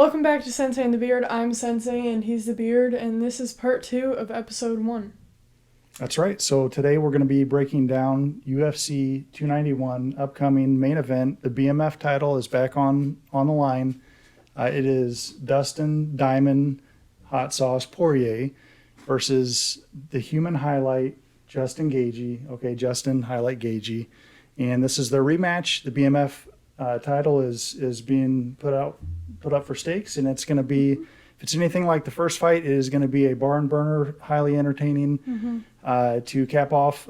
Welcome back to Sensei and the Beard. I'm Sensei and he's the Beard, and this is part 2 of episode 1. That's right. So today we're going to be breaking down UFC 291 upcoming main event. The BMF title is back on the line. It is Dustin Diamond Hot Sauce Porier versus the human highlight Justin Gaethje. Okay, Justin Highlight Gaethje. And this is their rematch. The BMF title is being put up for stakes, and it's going to be, if it's anything like the first fight, it is going to be a barn burner, highly entertaining to cap off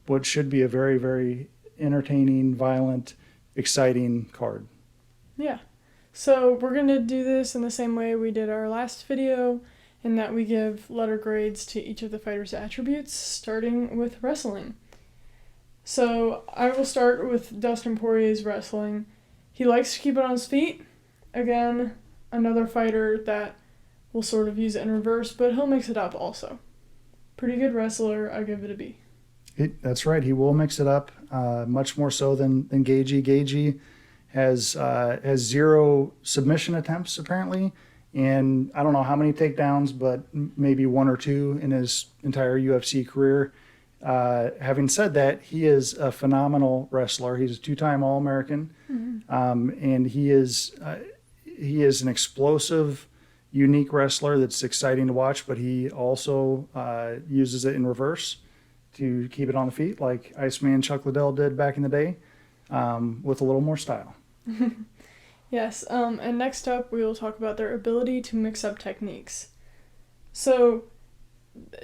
what should be a very, very entertaining, violent, exciting card. Yeah. So we're going to do this in the same way we did our last video, in that we give letter grades to each of the fighters' attributes, starting with wrestling. So I will start with Dustin Poirier's wrestling. He likes to keep it on his feet. Again, another fighter that will sort of use it in reverse, but he'll mix it up also. Pretty good wrestler. I give it a B. That's right. He will mix it up, much more so than Gaethje. Gaethje has 0 submission attempts apparently, and I don't know how many takedowns, but maybe 1 or 2 in his entire UFC career. Having said that, he is a phenomenal wrestler. He's a 2-time All-American, and he is an explosive, unique wrestler that's exciting to watch, but he also uses it in reverse to keep it on the feet, like Iceman Chuck Liddell did back in the day, with a little more style. Yes, and next up we will talk about their ability to mix up techniques. So,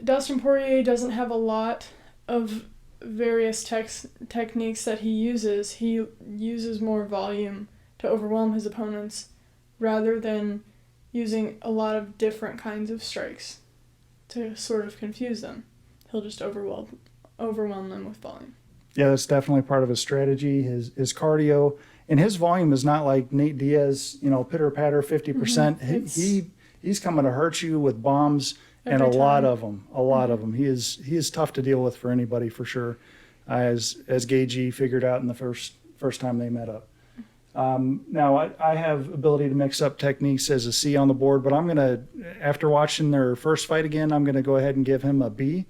Dustin Poirier doesn't have a lot of various techniques that he uses. He uses more volume to overwhelm his opponents rather than using a lot of different kinds of strikes to sort of confuse them. He'll just overwhelm them with volume. Yeah, that's definitely part of his strategy, his cardio. And his volume is not like Nate Diaz, pitter-patter, 50%. He's coming to hurt you with bombs, and a lot of them. He is tough to deal with for anybody, for sure, as Gaethje figured out in the first time they met up. Now, I have ability to mix up techniques as a C on the board, but I'm going to, after watching their first fight again, I'm going to go ahead and give him a B,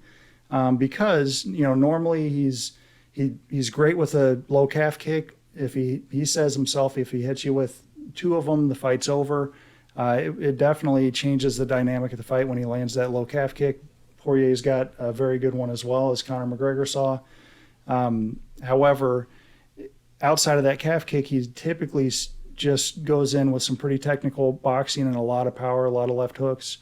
because, normally he's great with a low calf kick. If he says himself, if he hits you with 2 of them, the fight's over. It definitely changes the dynamic of the fight when he lands that low calf kick. Poirier's got a very good one as well, as Conor McGregor saw. However, outside of that calf kick, he typically just goes in with some pretty technical boxing and a lot of power, a lot of left hooks.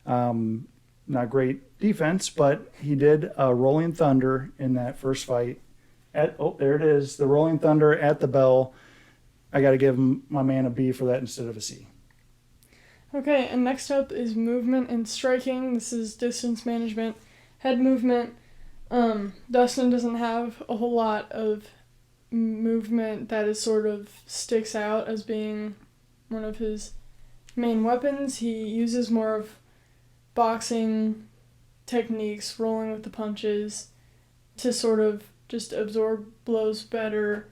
Not great defense, but he did a Rolling Thunder in that first fight. There it is, the Rolling Thunder at the bell. I got to give my man a B for that instead of a C. Okay, and next up is movement and striking. This is distance management, head movement. Dustin doesn't have a whole lot of movement that is sort of sticks out as being one of his main weapons. He uses more of boxing techniques, rolling with the punches, to sort of just absorb blows better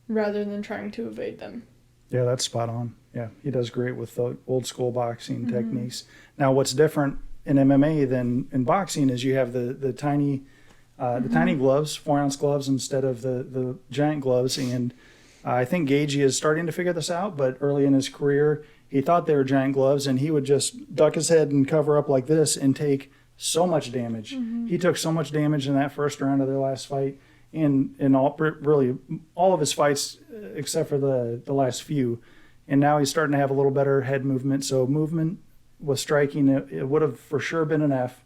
rather than trying to evade them. Yeah, that's spot on. Yeah, he does great with the old school boxing techniques. Now, what's different in MMA than in boxing is you have the tiny gloves, 4-ounce gloves instead of the giant gloves. And I think Gaethje is starting to figure this out, but early in his career, he thought they were giant gloves, and he would just duck his head and cover up like this and take so much damage. He took so much damage in that first round of their last fight, and in all of his fights except for the last few. And now he's starting to have a little better head movement. So movement with striking, it would have for sure been an F.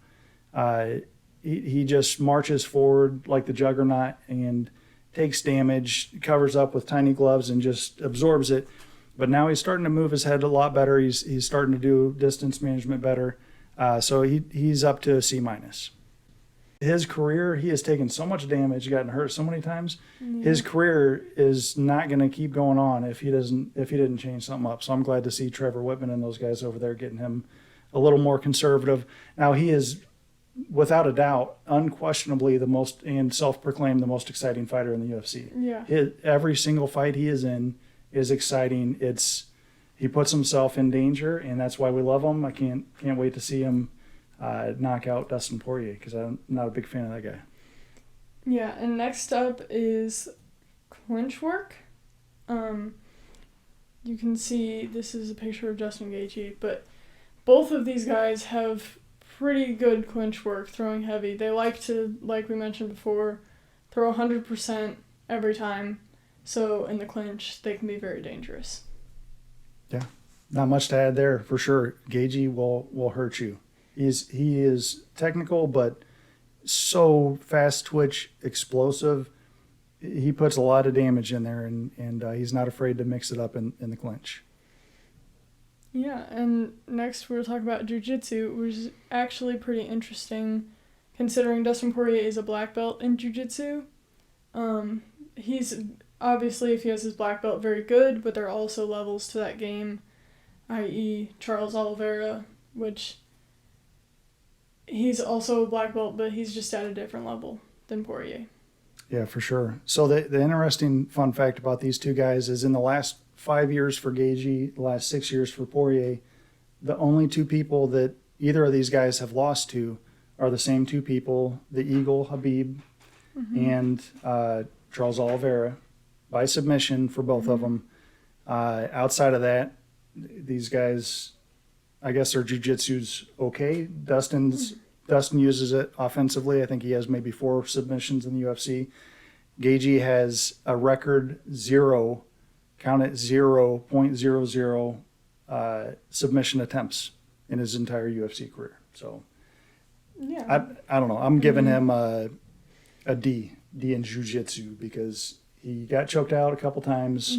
He just marches forward like the juggernaut and takes damage, covers up with tiny gloves, and just absorbs it. But now he's starting to move his head a lot better. He's starting to do distance management better. So he's up to a C-. His career, he has taken so much damage, gotten hurt so many times. His career is not going to keep going on if he didn't change something up. So I'm glad to see Trevor Whitman and those guys over there getting him a little more conservative. Now, he is, without a doubt, unquestionably the most, and self-proclaimed the most exciting fighter in the UFC. Yeah. Every single fight he is in is exciting. he puts himself in danger, and that's why we love him. I can't wait to see him knock out Dustin Poirier, because I'm not a big fan of that guy. Yeah, and next up is clinch work. You can see this is a picture of Justin Gaethje, but both of these guys have pretty good clinch work, throwing heavy. They like to, like we mentioned before, throw 100% every time. So in the clinch, they can be very dangerous. Yeah, not much to add there for sure. Gaethje will hurt you. He is technical, but so fast twitch, explosive. He puts a lot of damage in there, and he's not afraid to mix it up in the clinch. Yeah, and next we'll talk about jiu-jitsu, which is actually pretty interesting considering Dustin Poirier is a black belt in jiu-jitsu. He's obviously, if he has his black belt, very good, but there are also levels to that game, i.e. Charles Oliveira, which he's also a black belt, but he's just at a different level than Porier. Yeah, for sure. So the interesting fun fact about these two guys is in the last 5 years for Gaethje, the last 6 years for Porier, the only two people that either of these guys have lost to are the same two people, the Eagle Habib and Charles Oliveira, by submission for both of them. Outside of that, these guys, I guess their jiu-jitsu's okay. Dustin uses it offensively. I think he has maybe 4 submissions in the UFC. Gaethje has a record 0, count it 0.00 submission attempts in his entire UFC career. So yeah, I don't know. I'm giving him a D in jiu-jitsu because he got choked out a couple times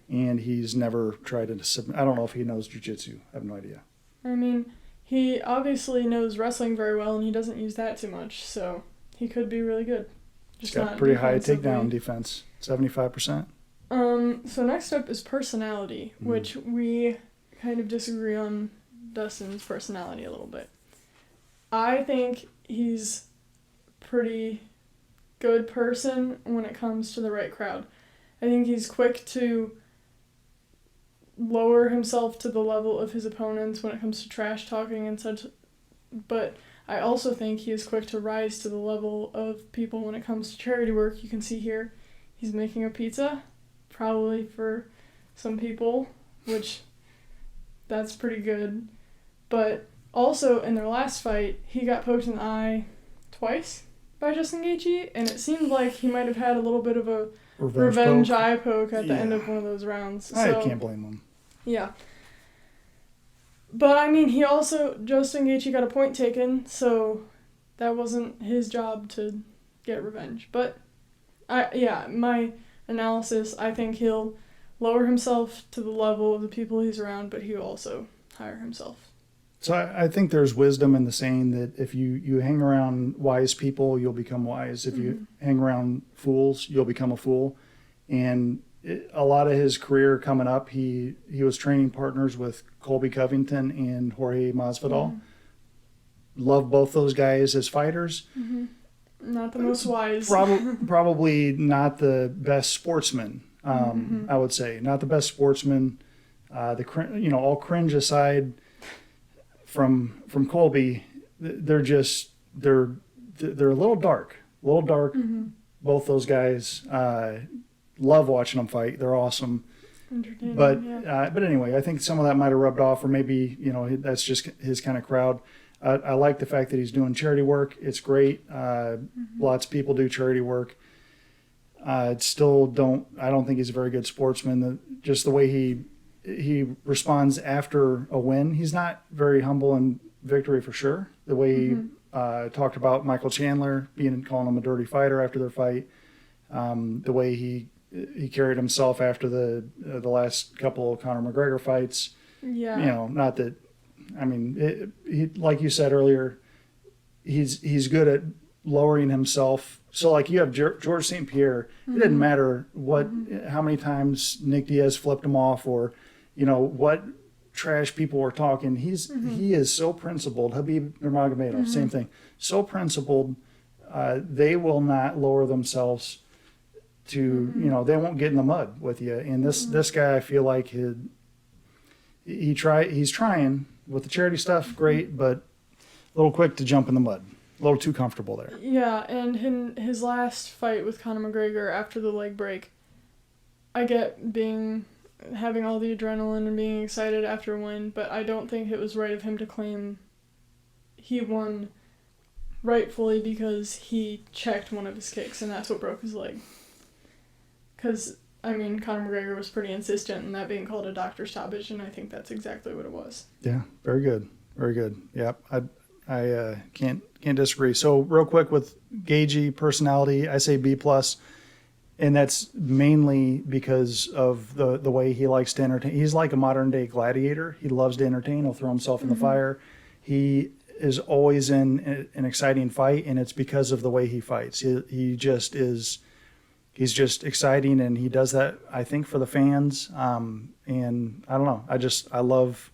and he's never tried to submit. I don't know if he knows jiu-jitsu. I have no idea. I mean, he obviously knows wrestling very well, and he doesn't use that too much, so he could be really good. Just got pretty high takedown defense, 75%. So next up is personality, which we kind of disagree on Dustin's personality a little bit. I think he's pretty good person when it comes to the right crowd. I think he's quick to lower himself to the level of his opponents when it comes to trash talking and such, but I also think he is quick to rise to the level of people when it comes to charity work. You can see here he's making a pizza, probably for some people, which that's pretty good. But also in their last fight, he got poked in the eye twice by Justin Gaethje, and it seemed like he might have had a little bit of a revenge eye poke at the end of one of those rounds. I can't blame him. Yeah. But, I mean, Justin Gaethje got a point taken, so that wasn't his job to get revenge. But, my analysis, I think he'll lower himself to the level of the people he's around, but he'll also hire himself. So I think there's wisdom in the saying that if you hang around wise people, you'll become wise. If you hang around fools, you'll become a fool. And a lot of his career coming up, he was training partners with Colby Covington and Jorge Masvidal. Love both those guys as fighters. Not the most wise. Probably not the best sportsman. I would say not the best sportsman. All cringe aside, from Colby, they're a little dark. Both those guys. Love watching them fight. They're awesome. But anyway, I think some of that might have rubbed off, or maybe that's just his kind of crowd. I like the fact that he's doing charity work. It's great. Lots of people do charity work. I don't think he's a very good sportsman. Just the way he responds after a win, he's not very humble in victory for sure. The way he talked about Michael Chandler calling him a dirty fighter after their fight. The way he carried himself after the last couple of Conor McGregor fights. Yeah. Not that, I mean, he like you said earlier, he's good at lowering himself. So like you have George St. Pierre, it didn't matter how many times Nick Diaz flipped him off or, what trash people were talking. He is so principled. Habib Nurmagomedov, same thing. So principled, they will not lower themselves to, they won't get in the mud with you. And this guy, I feel like he's trying with the charity stuff, great, but a little quick to jump in the mud. A little too comfortable there. Yeah, and in his last fight with Conor McGregor after the leg break, I get having all the adrenaline and being excited after a win, but I don't think it was right of him to claim he won rightfully because he checked one of his kicks and that's what broke his leg. Because, I mean, Conor McGregor was pretty insistent in that being called a doctor stoppage, and I think that's exactly what it was. Yeah, very good. Very good. Yep. I can't disagree. So real quick with Gaethje personality, I say B+, and that's mainly because of the way he likes to entertain. He's like a modern day gladiator. He loves to entertain. He'll throw himself in the fire. He is always in an exciting fight, and it's because of the way he fights. He just is. He's just exciting, and he does that, I think, for the fans. And I don't know. I love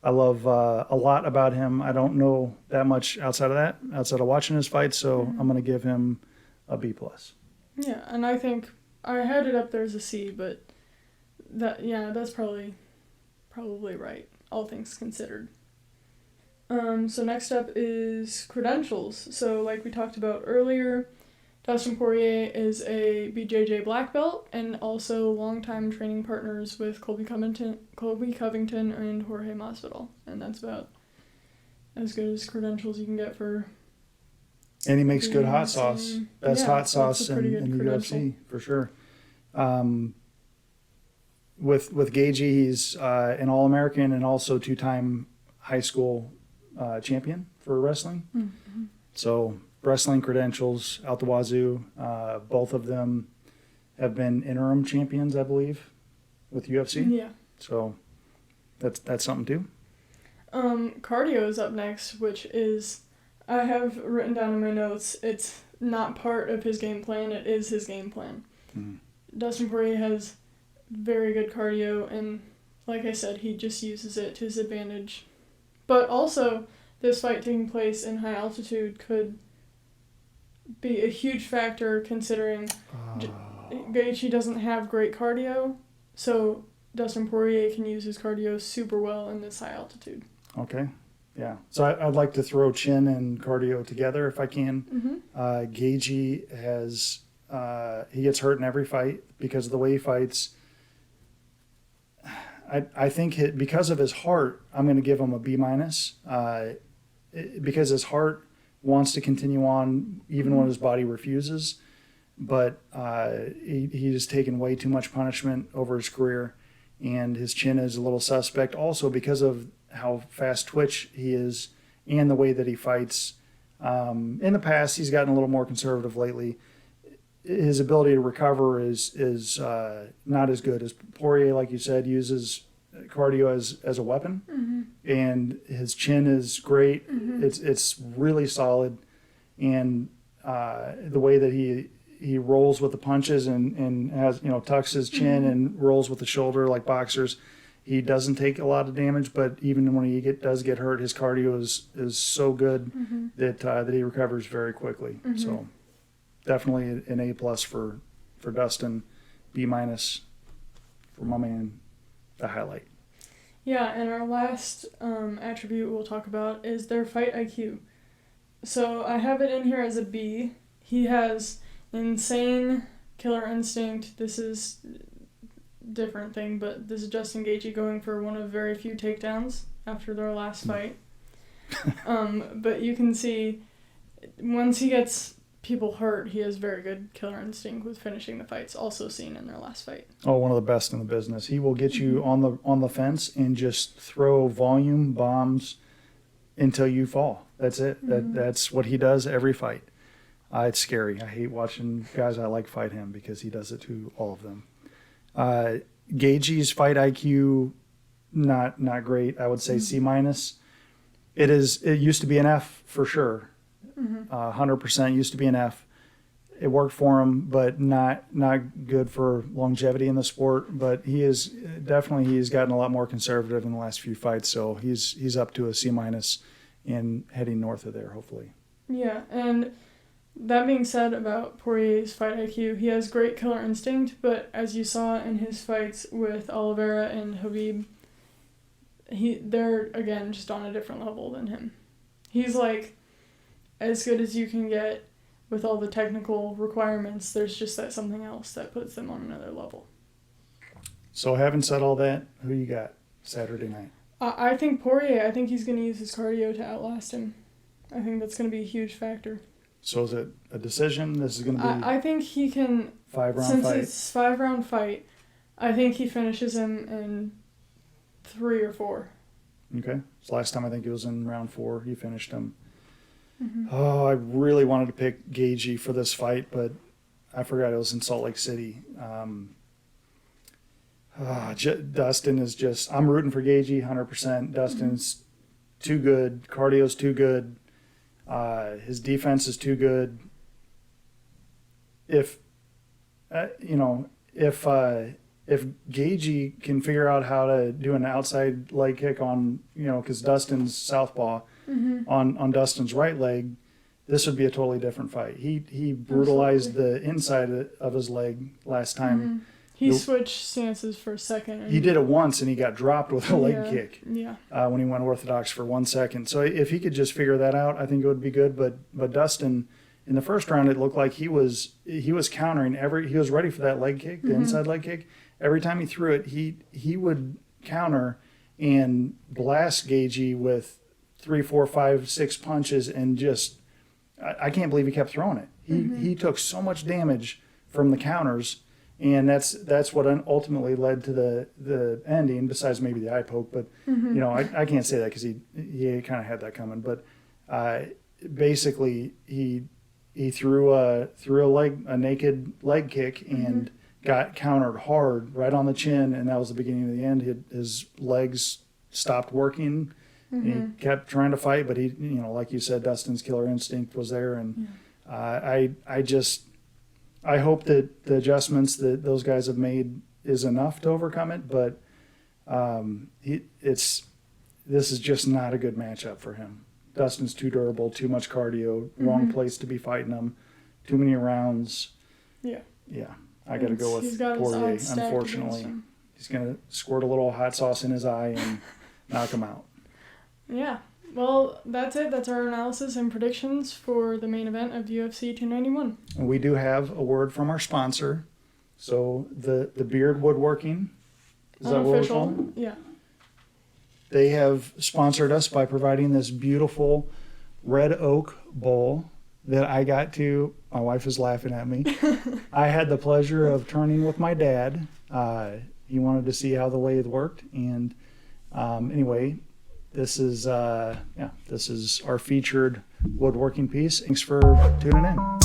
a lot about him. I don't know that much outside of watching his fights, so I'm going to give him a B+. Yeah, and I think I had it up there as a C, but that's probably right, all things considered. So next up is credentials. So like we talked about earlier, Dustin Porier is a BJJ black belt and also longtime training partners with Colby Covington and Jorge Masvidal, and that's about as good as credentials you can get for. And he makes good hot sauce, best hot sauce in the UFC for sure. With Gaethje, he's an All-American and also 2-time high school champion for wrestling. Mm-hmm. So wrestling credentials out the wazoo. Both of them have been interim champions, I believe, with UFC. Yeah. So that's something too. Cardio is up next, which is, I have written down in my notes, it's not part of his game plan, it is his game plan. Mm. Dustin Poirier has very good cardio, and like I said, he just uses it to his advantage. But also, this fight taking place in high altitude could be a huge factor considering Gaethje doesn't have great cardio, so Dustin Poirier can use his cardio super well in this high altitude. Okay, yeah. So I'd like to throw chin and cardio together if I can. Mm-hmm. Gaethje has he gets hurt in every fight because of the way he fights. I think because of his heart, I'm going to give him a B-, because his heart wants to continue on even when his body refuses, but he's taken way too much punishment over his career, and his chin is a little suspect also because of how fast twitch he is and the way that he fights. In the past, he's gotten a little more conservative lately. His ability to recover is not as good as Poirier, like you said, uses cardio as a weapon, mm-hmm. and his chin is great. Mm-hmm. It's really solid, and the way that he rolls with the punches and has tucks his chin mm-hmm. and rolls with the shoulder like boxers. He doesn't take a lot of damage, but even when he does get hurt, his cardio is so good mm-hmm. that he recovers very quickly. Mm-hmm. So definitely an A+ for Dustin, B- for my man, the highlight. Yeah, and our last attribute we'll talk about is their fight IQ. So I have it in here as a B. He has insane killer instinct. This is different thing, but this is Justin Gaethje going for one of very few takedowns after their last fight. But you can see once he gets people hurt, he has very good killer instinct with finishing the fights, also seen in their last fight. Oh, one of the best in the business. He will get you on the fence and just throw volume bombs until you fall. That's it. Mm-hmm. That's what he does every fight. It's scary. I hate watching guys I like fight him because he does it to all of them. Gaethje's fight IQ, not great. I would say mm-hmm. C-. It used to be an F for sure. 100% used to be an F. It worked for him, but not good for longevity in the sport. But he's gotten a lot more conservative in the last few fights, so he's up to a C- and heading north of there, hopefully. Yeah, and that being said about Poirier's fight IQ, he has great killer instinct, but as you saw in his fights with Oliveira and Khabib, they're again just on a different level than him. He's like as good as you can get with all the technical requirements. There's just that something else that puts them on another level. So having said all that, who you got Saturday night? I think Porier. I think he's going to use his cardio to outlast him. I think that's going to be a huge factor. So is it a decision? This is going to be. I think he can. 5-round since fight. It's 5-round fight. I think he finishes him in 3 or 4. Okay. So last time I think it was in round 4. He finished him. Mm-hmm. Oh, I really wanted to pick Gaethje for this fight, but I forgot it was in Salt Lake City. Dustin is just. I'm rooting for Gaethje 100%. Dustin's too good. Cardio's too good. His defense is too good. If Gaethje can figure out how to do an outside leg kick on, because Dustin's southpaw, on Dustin's right leg, this would be a totally different fight. He brutalized the inside of his leg last time. Mm-hmm. He switched stances for a second. He did it once, and he got dropped with a leg kick. Yeah. When he went orthodox for 1 second. So if he could just figure that out, I think it would be good. But Dustin, in the first round, it looked like he was countering he was ready for that leg kick, the inside leg kick. Every time he threw it, he would counter and blast Gaethje with 3, 4, 5, 6 punches, and just I can't believe he kept throwing it. He took so much damage from the counters. And that's what ultimately led to the ending, besides maybe the eye poke. But, I can't say that because he kind of had that coming. But basically, he threw a naked leg kick and got countered hard right on the chin. And that was the beginning of the end. His legs stopped working. And he kept trying to fight. But he, like you said, Dustin's killer instinct was there. And I hope that the adjustments that those guys have made is enough to overcome it, but this is just not a good matchup for him. Dustin's too durable, too much cardio, wrong place to be fighting him, too many rounds. Yeah. I got to go with Porier, unfortunately. He's going to squirt a little hot sauce in his eye and knock him out. Yeah. Well, that's it. That's our analysis and predictions for the main event of UFC 291. And we do have a word from our sponsor. So the Beard Woodworking, is that what we're calling it? Yeah. They have sponsored us by providing this beautiful red oak bowl that I got to. My wife is laughing at me. I had the pleasure of turning with my dad. He wanted to see how the lathe worked. And anyway, this is our featured woodworking piece. Thanks for tuning in.